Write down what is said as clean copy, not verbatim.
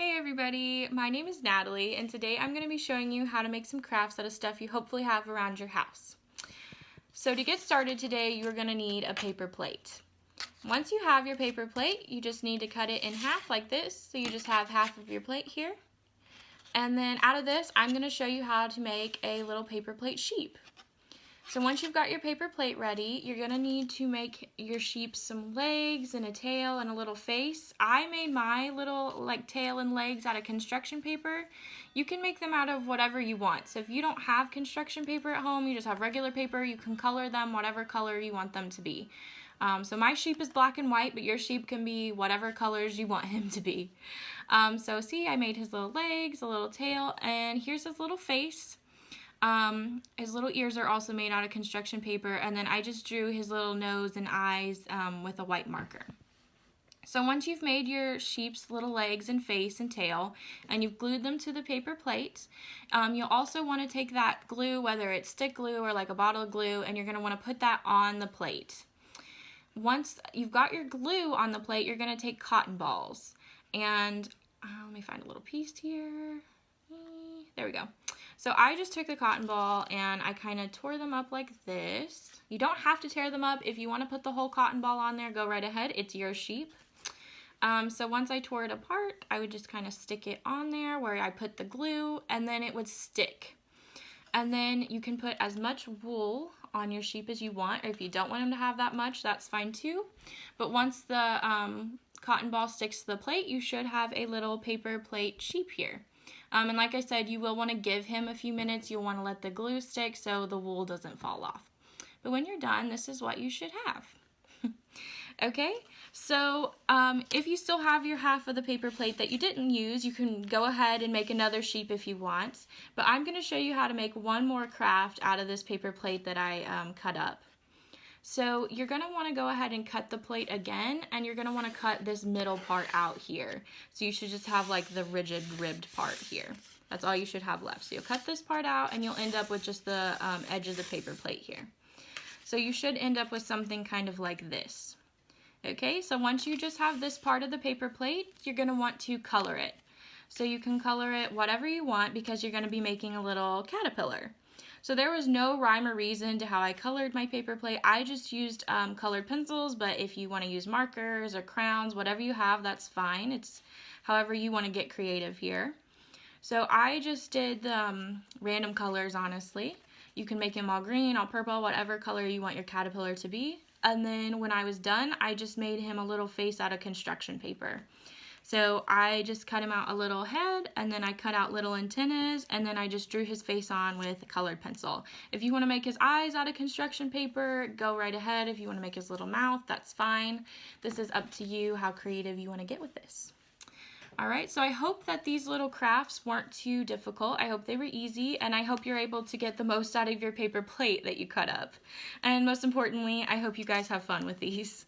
Hey everybody, my name is Natalie and today I'm going to be showing you how to make some crafts out of stuff you hopefully have around your house. So to get started today, you're going to need a paper plate. Once you have your paper plate, you just need to cut it in half like this, so you just have half of your plate here. And then out of this, I'm going to show you how to make a little paper plate sheep. So once you've got your paper plate ready, you're going to need to make your sheep some legs and a tail and a little face. I made my little tail and legs out of construction paper. You can make them out of whatever you want. So if you don't have construction paper at home, you just have regular paper, you can color them whatever color you want them to be. So my sheep is black and white, but your sheep can be whatever colors you want him to be. So see, I made his little legs, a little tail, and here's his little face. His little ears are also made out of construction paper, and then I just drew his little nose and eyes with a white marker. So once you've made your sheep's little legs and face and tail, and you've glued them to the paper plate, you'll also want to take that glue, whether it's stick glue or like a bottle of glue, and you're going to want to put that on the plate. Once you've got your glue on the plate, you're going to take cotton balls, and let me find a little piece here. There we go. So I just took the cotton ball and I kind of tore them up like this. You don't have to tear them up. If you want to put the whole cotton ball on there, go right ahead. It's your sheep. So once I tore it apart, I would just kind of stick it on there where I put the glue, and then it would stick. And then you can put as much wool on your sheep as you want, or if you don't want them to have that much, that's fine too. But once the cotton ball sticks to the plate, you should have a little paper plate sheep here. And like I said, you will want to give him a few minutes. You'll want to let the glue stick so the wool doesn't fall off. But when you're done, this is what you should have. Okay, so if you still have your half of the paper plate that you didn't use, you can go ahead and make another sheep if you want. But I'm going to show you how to make one more craft out of this paper plate that I cut up. So you're going to want to go ahead and cut the plate again, and you're going to want to cut this middle part out here. So you should just have like the rigid ribbed part here. That's all you should have left. So you'll cut this part out and you'll end up with just the edge of the paper plate here. So you should end up with something kind of like this. Okay, so once you just have this part of the paper plate, you're going to want to color it. So you can color it whatever you want because you're going to be making a little caterpillar. So there was no rhyme or reason to how I colored my paper plate. I just used colored pencils, but if you want to use markers or crowns, whatever you have, that's fine. It's however you want to get creative here. So I just did random colors, honestly. You can make them all green, all purple, whatever color you want your caterpillar to be. And then when I was done, I just made him a little face out of construction paper. So I just cut him out a little head, and then I cut out little antennas, and then I just drew his face on with a colored pencil. If you want to make his eyes out of construction paper, go right ahead. If you want to make his little mouth, that's fine. This is up to you how creative you want to get with this. Alright, so I hope that these little crafts weren't too difficult. I hope they were easy, and I hope you're able to get the most out of your paper plate that you cut up. And most importantly, I hope you guys have fun with these.